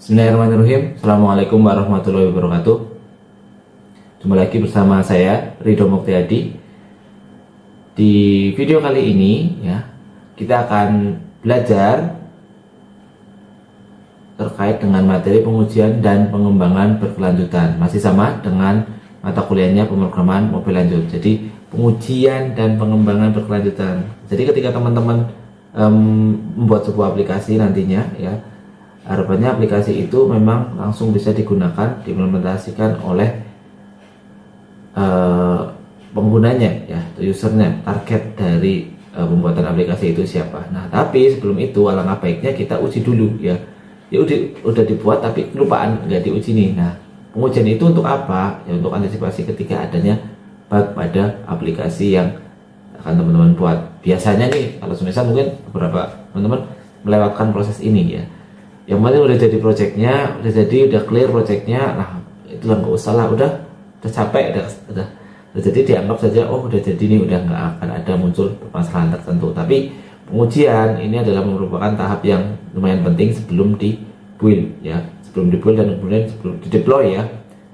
Bismillahirrahmanirrahim. Assalamualaikum warahmatullahi wabarakatuh. Jumpa lagi bersama saya Ridho Muktiadi. Di video kali ini ya, kita akan belajar terkait dengan materi pengujian dan pengembangan berkelanjutan. Masih sama dengan mata kuliahnya pemrograman mobil lanjut. Jadi pengujian dan pengembangan berkelanjutan. Jadi ketika teman-teman membuat sebuah aplikasi nantinya ya, harapannya aplikasi itu memang langsung bisa digunakan, diimplementasikan oleh penggunanya ya, usernya, target dari pembuatan aplikasi itu siapa. Nah, tapi sebelum itu alangkah baiknya kita uji dulu ya. Ya udah dibuat tapi kelupaan, nggak diuji nih. Nah, pengujian itu untuk apa? Ya untuk antisipasi ketika adanya bug pada aplikasi yang akan teman-teman buat. Biasanya nih, kalau semisal mungkin beberapa teman-teman melewatkan proses ini ya. Yang penting udah jadi projectnya, udah clear projectnya, nah itu lah nggak usah lah, udah capek, udah jadi dianggap saja, oh udah jadi nih, udah nggak akan ada muncul permasalahan tertentu. Tapi pengujian ini adalah merupakan tahap yang lumayan penting sebelum di build ya, sebelum di build dan kemudian sebelum di deploy ya,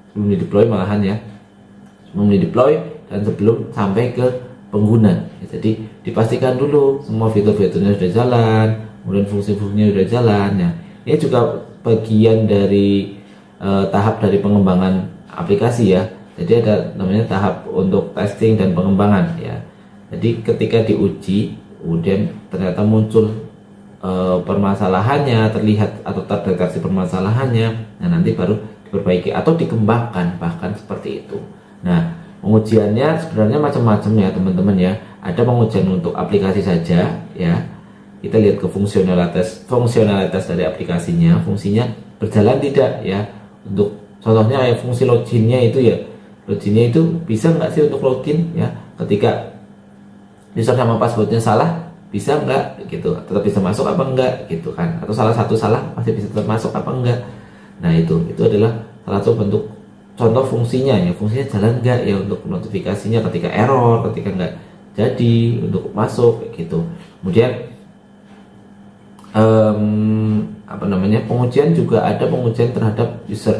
sebelum di deploy malahan ya, sebelum di deploy dan sebelum sampai ke pengguna ya. Jadi dipastikan dulu semua fitur-fiturnya sudah jalan, kemudian fungsi-fungsinya sudah jalan ya. Ini juga bagian dari tahap dari pengembangan aplikasi ya. Jadi ada namanya tahap untuk testing dan pengembangan ya. Jadi ketika diuji, kemudian ternyata muncul permasalahannya, terlihat atau terdeteksi permasalahannya, nah nanti baru diperbaiki atau dikembangkan, bahkan seperti itu. Nah, pengujiannya sebenarnya macam-macam ya teman-teman ya. Ada pengujian untuk aplikasi saja ya. Kita lihat ke fungsionalitas dari aplikasinya, fungsinya berjalan tidak ya. Untuk contohnya ya, fungsi loginnya itu ya, loginnya itu bisa nggak sih untuk login ya, ketika user sama passwordnya salah, bisa nggak gitu, tetap bisa masuk apa enggak gitu kan, atau salah satu salah masih bisa tetap masuk apa enggak. Nah itu adalah salah satu bentuk contoh fungsinya ya, fungsinya jalan nggak ya, untuk notifikasinya ketika error, ketika nggak jadi untuk masuk gitu. Kemudian pengujian juga ada pengujian terhadap user,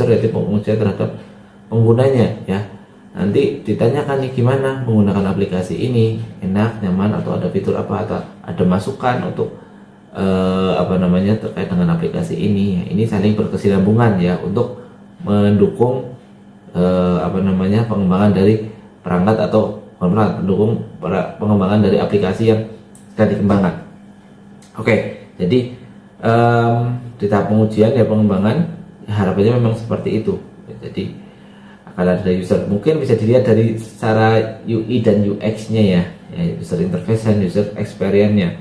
yaitu pengujian terhadap penggunanya ya. Nanti ditanyakan nih gimana menggunakan aplikasi ini, enak, nyaman, atau ada fitur apa, atau ada masukan untuk terkait dengan aplikasi ini ya. Ini saling berkesinambungan ya untuk mendukung pengembangan dari perangkat atau mendukung pengembangan dari aplikasi yang sedang dikembangkan. Oke, jadi di tahap pengujian ya, pengembangan ya, harapannya memang seperti itu. Jadi akan ada user, mungkin bisa dilihat dari secara UI dan UX-nya ya, user interface dan user experience-nya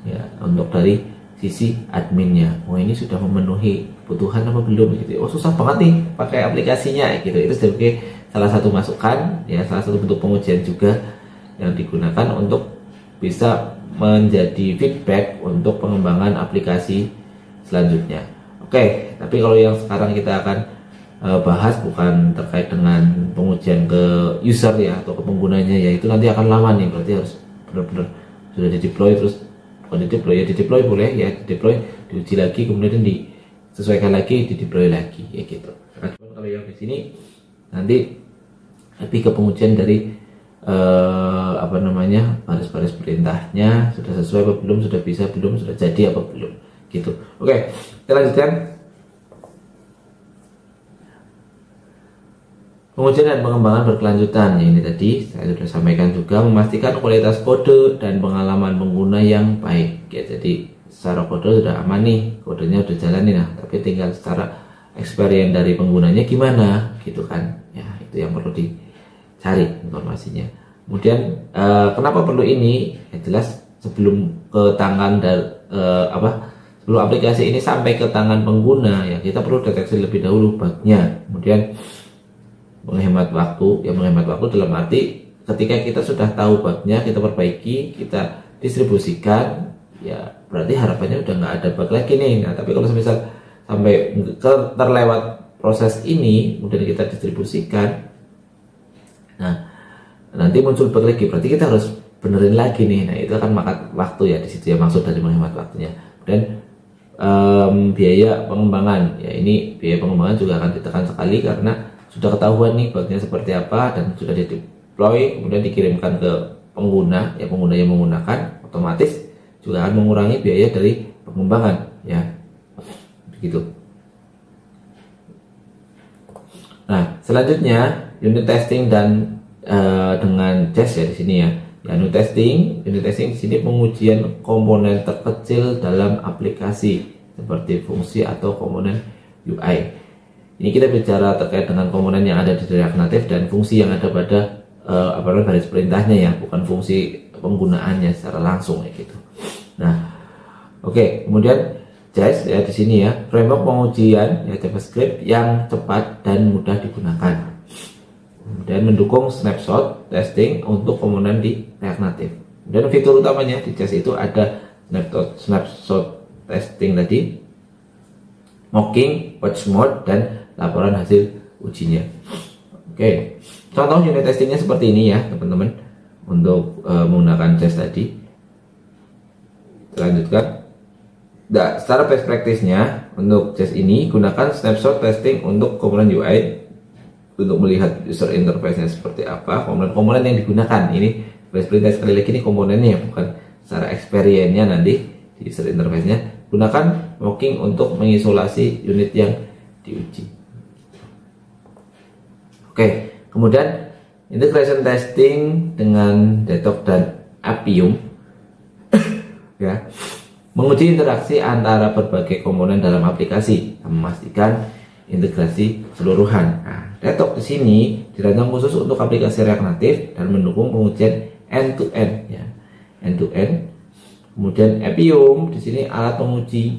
ya, untuk dari sisi adminnya. Oh, ini sudah memenuhi kebutuhan apa belum gitu. Oh, susah banget nih pakai aplikasinya gitu. Itu sebagai salah satu masukan ya, salah satu bentuk pengujian juga yang digunakan untuk bisa menjadi feedback untuk pengembangan aplikasi selanjutnya. Oke, tapi kalau yang sekarang kita akan bahas bukan terkait dengan pengujian ke user ya, atau ke penggunanya ya, itu nanti akan lama nih, berarti harus benar-benar sudah di deploy, terus bukan di deploy ya, di deploy boleh ya, di deploy, diuji lagi, kemudian disesuaikan lagi, di deploy lagi ya gitu. Nah, kalau yang di sini nanti lebih ke pengujian dari baris-baris perintahnya sudah sesuai apa belum, sudah bisa belum, sudah jadi apa belum gitu. Oke, kita lanjutkan. Pengujian dan pengembangan berkelanjutan ya, ini tadi saya sudah sampaikan juga, memastikan kualitas kode dan pengalaman pengguna yang baik ya. Jadi secara kode sudah aman nih, kodenya sudah jalan nih, nah tapi tinggal secara experience dari penggunanya gimana gitu kan ya, itu yang perlu dicari informasinya. Kemudian kenapa perlu ini ya, jelas sebelum ke tangan sebelum aplikasi ini sampai ke tangan pengguna ya, kita perlu deteksi lebih dahulu bugnya. Kemudian menghemat waktu dalam arti ketika kita sudah tahu bugnya, kita perbaiki, kita distribusikan ya, berarti harapannya udah nggak ada bug lagi nih. Nah, tapi kalau misal sampai terlewat proses ini kemudian kita distribusikan, nah nanti muncul bug lagi, berarti kita harus benerin lagi nih. Nah, itu akan makan waktu ya, di situ ya maksud dari menghemat waktunya. Dan biaya pengembangan. Ya, ini biaya pengembangan juga akan ditekan sekali karena sudah ketahuan nih bugnya seperti apa dan sudah di deploy kemudian dikirimkan ke pengguna, ya pengguna yang menggunakan otomatis juga akan mengurangi biaya dari pengembangan, ya begitu. Nah, selanjutnya unit testing dan dengan JAS ya di sini ya. Unit testing di sini pengujian komponen terkecil dalam aplikasi seperti fungsi atau komponen UI. Ini kita bicara terkait dengan komponen yang ada di React Native dan fungsi yang ada pada baris perintahnya ya, bukan fungsi penggunaannya secara langsung ya gitu. Nah, oke, kemudian JAS ya di sini ya, framework pengujian ya JavaScript yang cepat dan mudah digunakan. Dan mendukung snapshot testing untuk komponen di React Native. Dan fitur utamanya di JAS itu ada snapshot testing tadi, mocking, watch mode, dan laporan hasil ujinya. Oke, contoh unit testingnya seperti ini ya teman-teman untuk menggunakan JAS tadi. Lanjutkan. Nah, secara best practice-nya untuk JAS ini gunakan snapshot testing untuk komponen UI untuk melihat user interface-nya seperti apa, komponen-komponen yang digunakan. Ini best practice sekali lagi ini komponennya, bukan secara experience-nya nanti di user interface-nya. Gunakan mocking untuk mengisolasi unit yang diuji. Oke, kemudian integration testing dengan Detox dan Appium ya, menguji interaksi antara berbagai komponen dalam aplikasi, memastikan integrasi keseluruhan. Nah, Detox di sini dirancang khusus untuk aplikasi React Native dan mendukung pengujian end-to-end ya, end-to-end. Kemudian Appium di sini alat penguji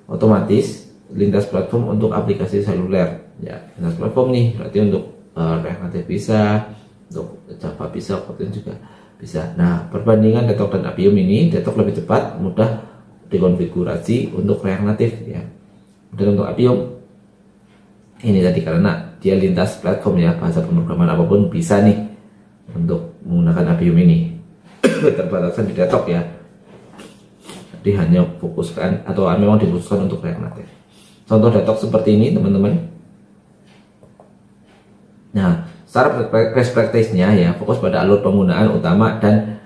otomatis lintas platform untuk aplikasi seluler. Ya, lintas platform nih berarti untuk React Native bisa, untuk Java bisa, Kotlin juga bisa. Nah, perbandingan Detox dan Appium ini, Detox lebih cepat, mudah dikonfigurasi untuk React Native ya. Dan untuk Appium ini tadi karena dia lintas platform ya, bahasa pemrograman apapun bisa nih untuk menggunakan Appium ini. Keterbatasan di Detox ya. Jadi hanya fokuskan atau memang dikhususkan untuk React Native. Contoh Detox seperti ini teman-teman. Nah, secara best practice-nya ya fokus pada alur penggunaan utama dan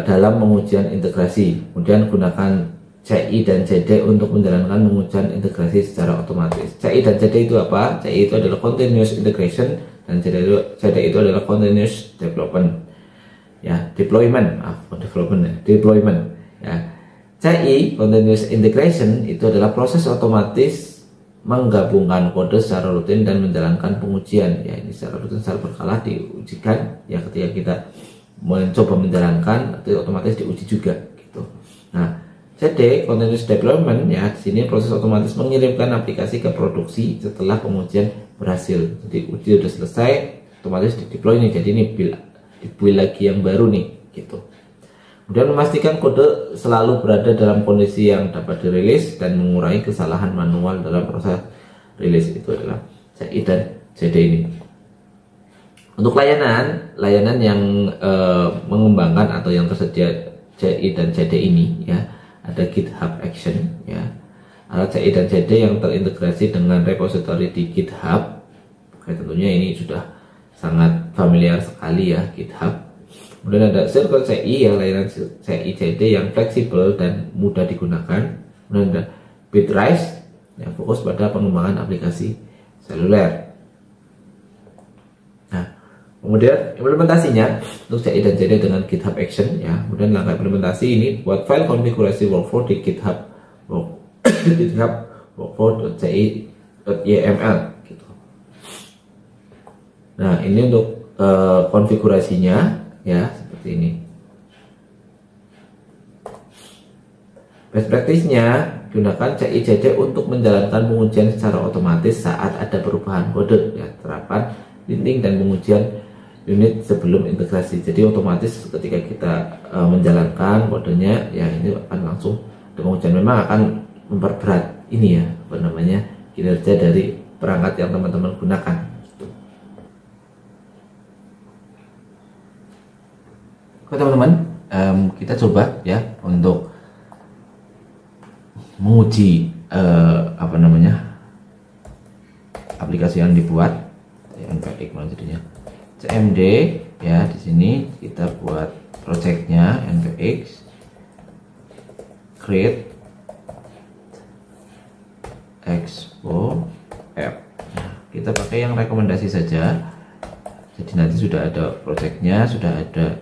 dalam pengujian integrasi. Kemudian gunakan CI dan CD untuk menjalankan pengujian integrasi secara otomatis. CI dan CD itu apa? CI itu adalah continuous integration dan CD itu adalah continuous development. Ya, deployment ya. CI continuous integration itu adalah proses otomatis menggabungkan kode secara rutin dan menjalankan pengujian. Ya, ini secara rutin secara berkala diujikan ya, ketika kita mencoba menjalankan itu otomatis diuji juga gitu. Nah, CD continuous deployment ya, di sini proses otomatis mengirimkan aplikasi ke produksi setelah pengujian berhasil. Jadi uji sudah selesai, otomatis di deploy nih. Jadi ini build lagi yang baru nih gitu. Kemudian memastikan kode selalu berada dalam kondisi yang dapat dirilis dan mengurangi kesalahan manual dalam proses rilis. Itu adalah CI dan CD ini. Untuk layanan yang mengembangkan atau yang tersedia CI dan CD ini ya, ada GitHub Action ya. Alat CI dan CD yang terintegrasi dengan repository di GitHub. Oke, tentunya ini sudah sangat familiar sekali ya GitHub. Kemudian ada Circle CI yang layanan CI CD yang fleksibel dan mudah digunakan. Kemudian ada Bitrise yang fokus pada pengembangan aplikasi seluler. Nah, kemudian implementasinya untuk CI dan CD dengan GitHub Action ya. Kemudian langkah implementasi ini buat file konfigurasi workflow di GitHub workflow.ci.yml gitu. Nah, ini untuk konfigurasinya ya seperti ini. Best practice-nya gunakan CI CD untuk menjalankan pengujian secara otomatis saat ada perubahan kode ya, terapan linting dan pengujian unit sebelum integrasi. Jadi otomatis ketika kita menjalankan kodenya ya, ini akan langsung pengujian. Memang akan memperberat ini ya, apa namanya, kinerja dari perangkat yang teman-teman gunakan. Oke teman-teman, kita coba ya untuk menguji aplikasi yang dibuat npx jadinya cmd ya. Di sini kita buat projectnya npx create expo app. Nah, kita pakai yang rekomendasi saja, jadi nanti sudah ada projectnya, sudah ada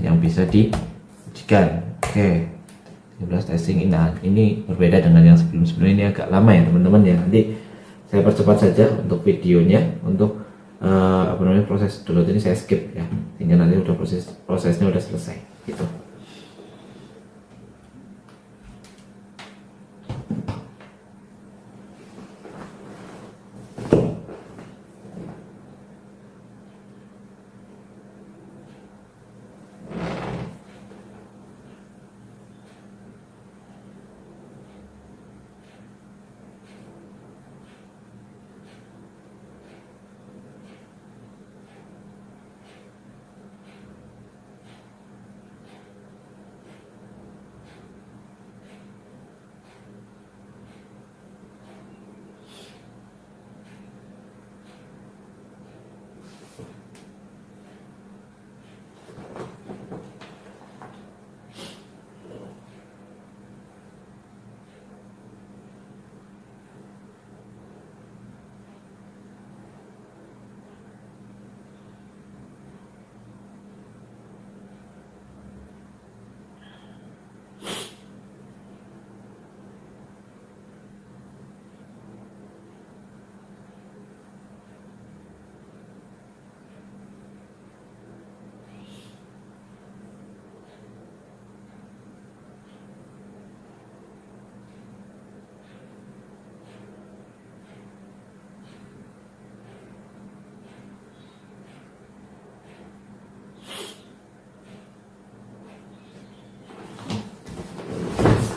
yang bisa diujikan. Oke, 13 testing. Nah, ini berbeda dengan yang sebelum-sebelumnya, ini agak lama ya teman-teman ya. Nanti saya percepat saja untuk videonya. Untuk proses download ini saya skip ya, sehingga nanti udah prosesnya udah selesai gitu.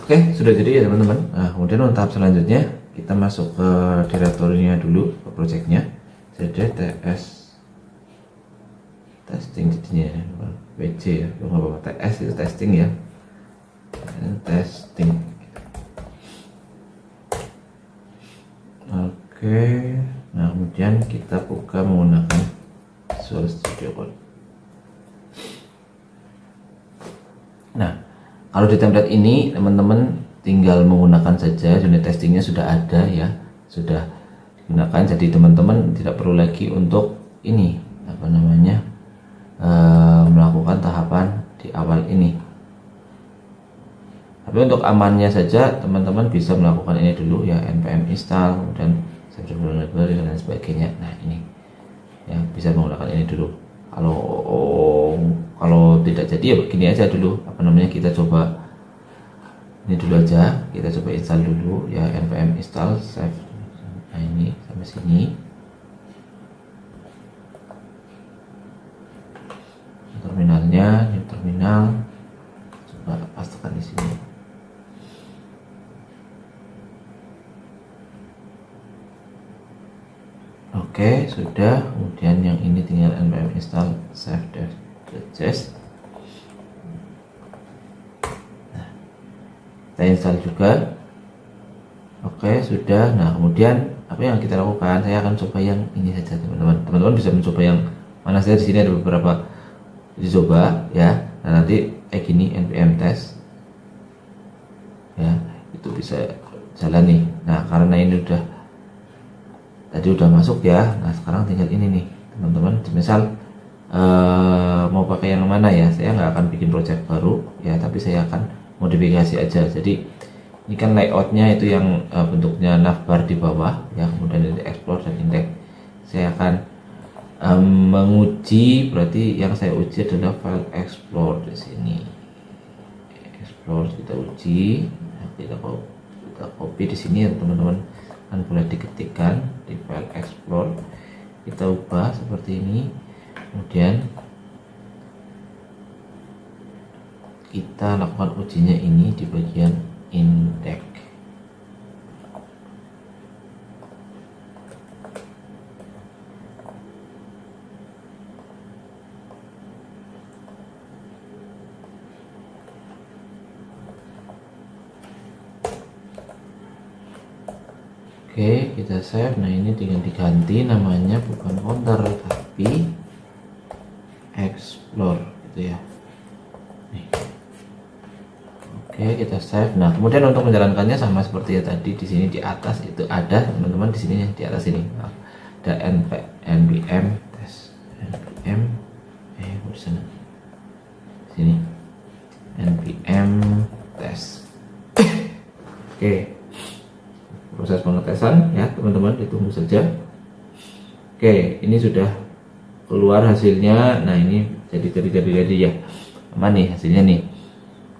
Oke, sudah jadi ya teman-teman. Nah, kemudian untuk tahap selanjutnya kita masuk ke direktorinya dulu, ke projectnya. Jadi testing jadinya WC ya, nggak apa-apa, TS itu testing ya, testing. Oke, nah kemudian kita buka menggunakan Visual Studio Code. Nah, kalau di template ini teman-teman tinggal menggunakan saja, unit testingnya sudah ada ya, sudah digunakan. Jadi teman-teman tidak perlu lagi untuk ini melakukan tahapan di awal ini. Tapi untuk amannya saja teman-teman bisa melakukan ini dulu ya, npm install dan library dan lain sebagainya. Nah ini ya, bisa menggunakan ini dulu. Kalau tidak jadi ya begini aja dulu, kita coba ini dulu aja, kita coba install dulu ya, npm install save. Nah ini sampai sini, terminalnya, new terminal, coba pastikan di sini. Oke, sudah. Kemudian yang ini tinggal npm install save dev.js. Nah, kita install juga. Oke, sudah. Nah, kemudian apa yang kita lakukan? Saya akan coba yang ini saja, teman-teman. Teman-teman bisa mencoba yang mana saja. Di sini ada beberapa dicoba ya. Nah, nanti kayak gini, npm test ya, itu bisa jalan nih. Nah, karena ini tadi udah masuk ya. Nah, sekarang tinggal ini nih teman-teman. Misal mau pakai yang mana ya, saya nggak akan bikin project baru ya, tapi saya akan modifikasi aja. Jadi ini kan layoutnya itu yang bentuknya navbar di bawah ya, kemudian ini explore dan index. Saya akan menguji, berarti yang saya uji adalah file explore di sini. Explore kita uji. Nah, kita copy di sini ya teman-teman, kan boleh diketikkan di file explore, kita ubah seperti ini. Kemudian kita lakukan ujinya ini di bagian index. Oke, kita save. Nah, ini tinggal diganti namanya, bukan counter tapi explore gitu ya. Nih. Oke, kita save. Nah, kemudian untuk menjalankannya sama seperti ya tadi, di sini di atas itu ada teman-teman, di sini di atas ini ada npm test, npm di sana, sini npm test. Oke, proses pengetesan ya teman-teman, ditunggu saja. Oke, ini sudah keluar hasilnya. Nah, ini jadi ya, apa nih hasilnya nih,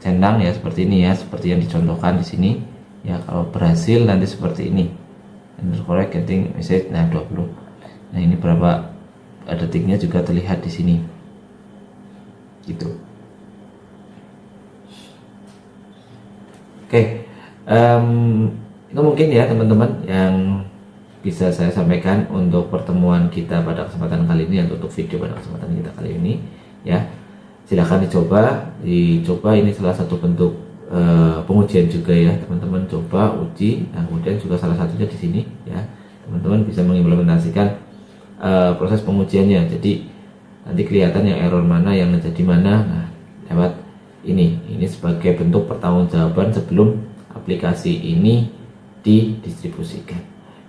centang ya, seperti ini ya, seperti yang dicontohkan di sini ya. Kalau berhasil nanti seperti ini, correct getting message. Nah, 20. Nah, ini berapa detiknya juga terlihat di sini gitu. Oke, itu mungkin ya teman-teman yang bisa saya sampaikan untuk pertemuan kita pada kesempatan kali ini, atau untuk video pada kesempatan kita kali ini ya. Silahkan dicoba. Ini salah satu bentuk pengujian juga ya teman-teman, coba uji. Nah, kemudian juga salah satunya di sini ya, teman-teman bisa mengimplementasikan proses pengujiannya. Jadi nanti kelihatan yang error mana, yang menjadi mana. Nah, lewat ini sebagai bentuk pertanggungjawaban sebelum aplikasi ini didistribusikan.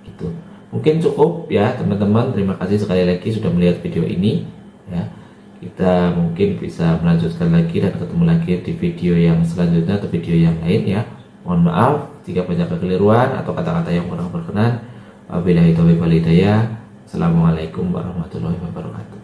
Itu mungkin cukup ya teman-teman. Terima kasih sekali lagi sudah melihat video ini ya. Kita mungkin bisa melanjutkan lagi dan ketemu lagi di video yang selanjutnya atau video yang lain ya. Mohon maaf jika banyak kekeliruan atau kata-kata yang kurang berkenan. Wabillahi taufiq wal hidayah. Assalamualaikum warahmatullahi wabarakatuh.